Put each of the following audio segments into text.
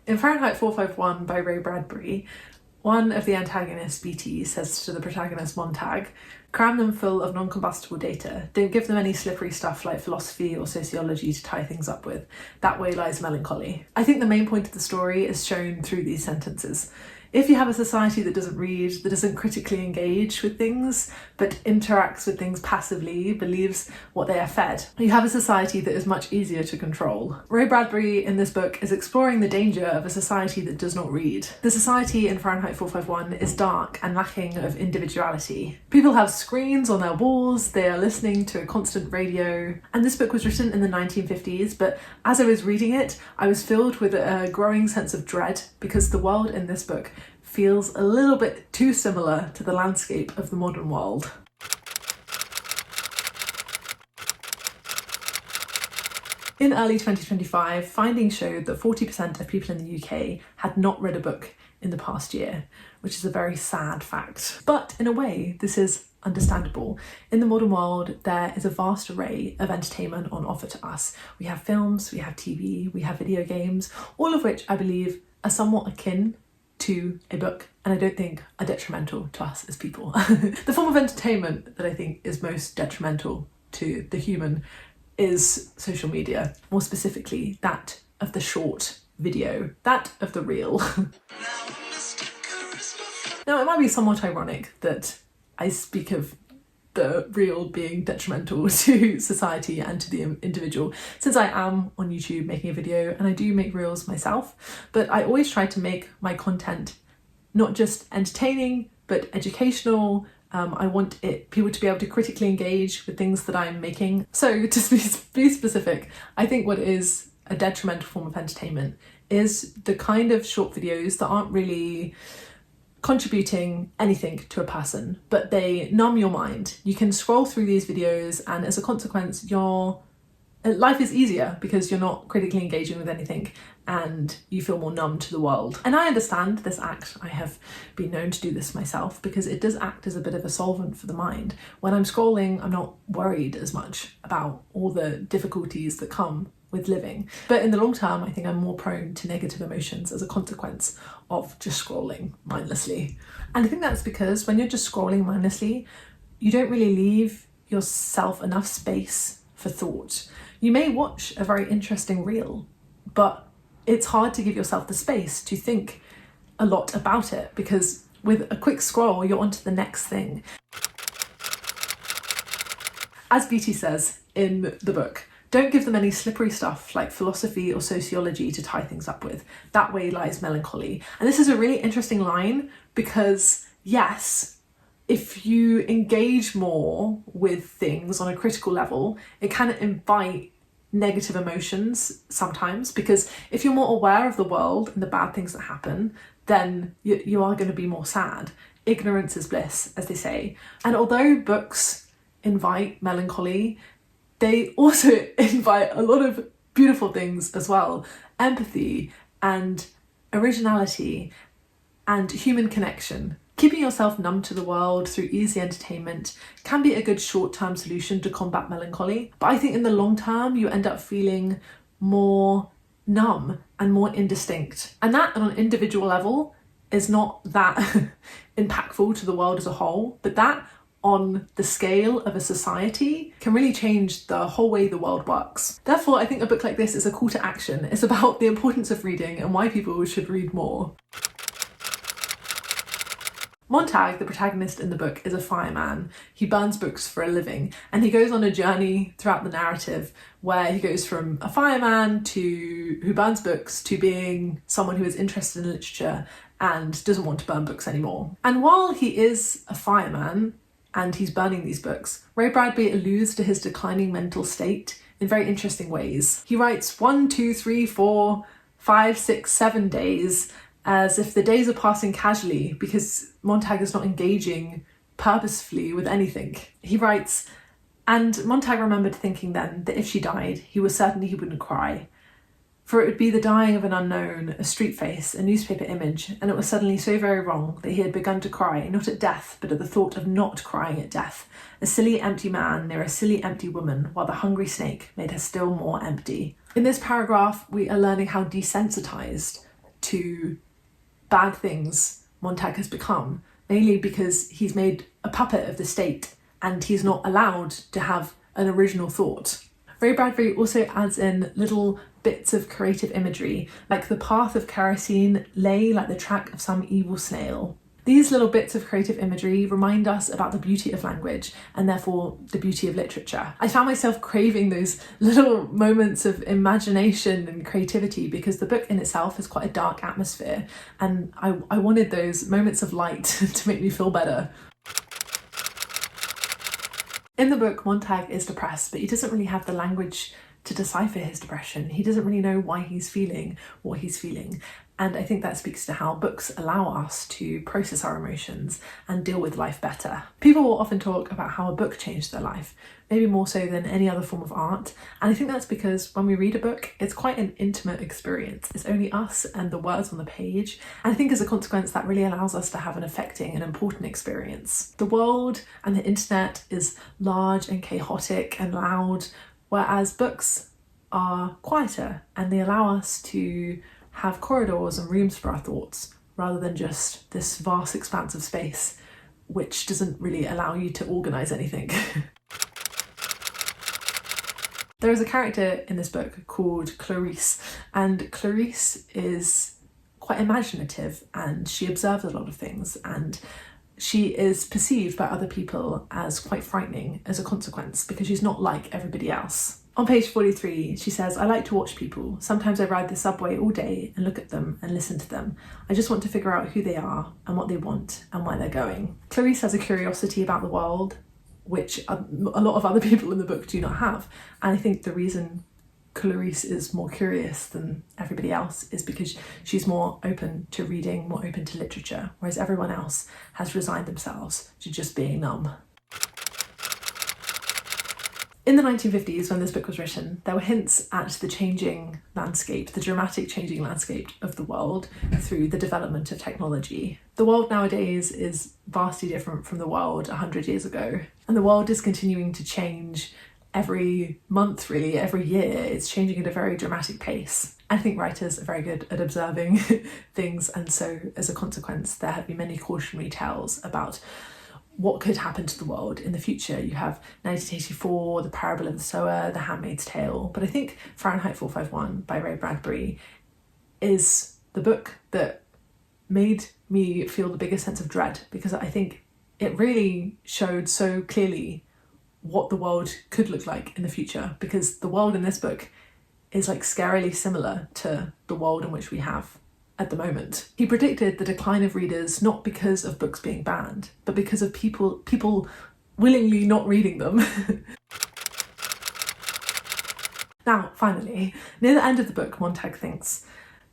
In Fahrenheit 451 by Ray Bradbury, one of the antagonists, BT, says to the protagonist Montag, "Cram them full of non-combustible data. Don't give them any slippery stuff like philosophy or sociology to tie things up with. That way lies melancholy." I think the main point of the story is shown through these sentences. If you have a society that doesn't read, that doesn't critically engage with things, but interacts with things passively, believes what they are fed, you have a society that is much easier to control. Ray Bradbury in this book is exploring the danger of a society that does not read. The society in Fahrenheit 451 is dark and lacking of individuality. People have screens on their walls, they are listening to a constant radio, and this book was written in the 1950s, but as I was reading it, I was filled with a growing sense of dread because the world in this book feels a little bit too similar to the landscape of the modern world. In early 2025, findings showed that 40% of people in the UK had not read a book in the past year, which is a very sad fact. But in a way, this is understandable. In the modern world, there is a vast array of entertainment on offer to us. We have films, we have TV, we have video games, all of which I believe are somewhat akin to a book, and I don't think are detrimental to us as people. The form of entertainment that I think is most detrimental to the human is social media, more specifically that of the short video, that of the reel. Now, it might be somewhat ironic that I speak of the reel being detrimental to society and to the individual, since I am on YouTube making a video and I do make reels myself, but I always try to make my content not just entertaining but educational. I want people to be able to critically engage with things that I'm making. So to be specific, I think what is a detrimental form of entertainment is the kind of short videos that aren't really contributing anything to a person, but they numb your mind. You can scroll through these videos and as a consequence, your life is easier because you're not critically engaging with anything and you feel more numb to the world. And I understand this act. I have been known to do this myself because it does act as a bit of a solvent for the mind. When I'm scrolling, I'm not worried as much about all the difficulties that come with living. But in the long term, I think I'm more prone to negative emotions as a consequence of just scrolling mindlessly. And I think that's because when you're just scrolling mindlessly, you don't really leave yourself enough space for thought. You may watch a very interesting reel, but it's hard to give yourself the space to think a lot about it because with a quick scroll, you're on to the next thing. As BT says in the book, don't give them any slippery stuff like philosophy or sociology to tie things up with. That way lies melancholy. And this is a really interesting line because, yes, if you engage more with things on a critical level, it can invite negative emotions sometimes, because if you're more aware of the world and the bad things that happen, then you are going to be more sad. Ignorance is bliss, as they say. And although books invite melancholy, they also invite a lot of beautiful things as well. Empathy and originality and human connection. Keeping yourself numb to the world through easy entertainment can be a good short-term solution to combat melancholy. But I think in the long term, you end up feeling more numb and more indistinct. And that on an individual level is not that impactful to the world as a whole, but that on the scale of a society can really change the whole way the world works. Therefore, I think a book like this is a call to action. It's about the importance of reading and why people should read more. Montag, the protagonist in the book, is a fireman. He burns books for a living, and he goes on a journey throughout the narrative where he goes from a fireman who burns books to being someone who is interested in literature and doesn't want to burn books anymore. And while he is a fireman and he's burning these books, Ray Bradbury alludes to his declining mental state in very interesting ways. He writes 1, 2, 3, 4, 5, 6, 7 days as if the days are passing casually because Montag is not engaging purposefully with anything. He writes, and Montag remembered thinking then that if she died, he was certain he wouldn't cry. For it would be the dying of an unknown, a street face, a newspaper image, and it was suddenly so very wrong that he had begun to cry, not at death, but at the thought of not crying at death. A silly empty man near a silly empty woman, while the hungry snake made her still more empty. In this paragraph, we are learning how desensitized to bad things Montag has become, mainly because he's made a puppet of the state and he's not allowed to have an original thought. Ray Bradbury also adds in little bits of creative imagery, like the path of kerosene lay like the track of some evil snail. These little bits of creative imagery remind us about the beauty of language and therefore the beauty of literature. I found myself craving those little moments of imagination and creativity because the book in itself has quite a dark atmosphere, and I wanted those moments of light to make me feel better. In the book, Montag is depressed, but he doesn't really have the language to decipher his depression. He doesn't really know why he's feeling what he's feeling. And I think that speaks to how books allow us to process our emotions and deal with life better. People will often talk about how a book changed their life, maybe more so than any other form of art. And I think that's because when we read a book, it's quite an intimate experience. It's only us and the words on the page. And I think as a consequence, that really allows us to have an affecting and important experience. The world and the internet is large and chaotic and loud, whereas books are quieter and they allow us to have corridors and rooms for our thoughts rather than just this vast expanse of space which doesn't really allow you to organise anything. There is a character in this book called Clarice, and Clarice is quite imaginative and she observes a lot of things, and she is perceived by other people as quite frightening as a consequence because she's not like everybody else. On page 43, she says, "I like to watch people. Sometimes I ride the subway all day and look at them and listen to them. I just want to figure out who they are and what they want and where they're going." Clarice has a curiosity about the world, which a lot of other people in the book do not have. And I think the reason Clarice is more curious than everybody else is because she's more open to reading, more open to literature, whereas everyone else has resigned themselves to just being numb. In the 1950s, when this book was written, there were hints at the changing landscape, the dramatic changing landscape of the world through the development of technology. The world nowadays is vastly different from the world 100 years ago, and the world is continuing to change every month, really, every year. It's changing at a very dramatic pace. I think writers are very good at observing things, and so as a consequence, there have been many cautionary tales about what could happen to the world in the future. You have 1984, The Parable of the Sower, The Handmaid's Tale, but I think Fahrenheit 451 by Ray Bradbury is the book that made me feel the biggest sense of dread, because I think it really showed so clearly what the world could look like in the future, because the world in this book is like scarily similar to the world in which we have at the moment. He predicted the decline of readers not because of books being banned, but because of people willingly not reading them. Now, finally, near the end of the book, Montag thinks,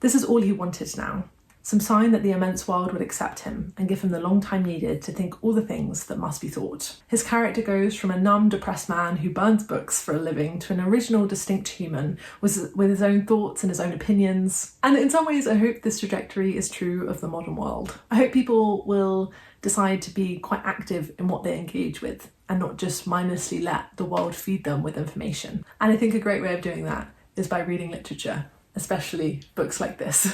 this is all he wanted now. Some sign that the immense world would accept him and give him the long time needed to think all the things that must be thought. His character goes from a numb, depressed man who burns books for a living to an original, distinct human with his own thoughts and his own opinions. And in some ways, I hope this trajectory is true of the modern world. I hope people will decide to be quite active in what they engage with and not just mindlessly let the world feed them with information. And I think a great way of doing that is by reading literature, especially books like this.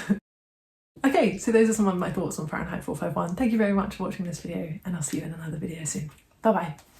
Okay, so those are some of my thoughts on Fahrenheit 451. Thank you very much for watching this video, and I'll see you in another video soon. Bye bye.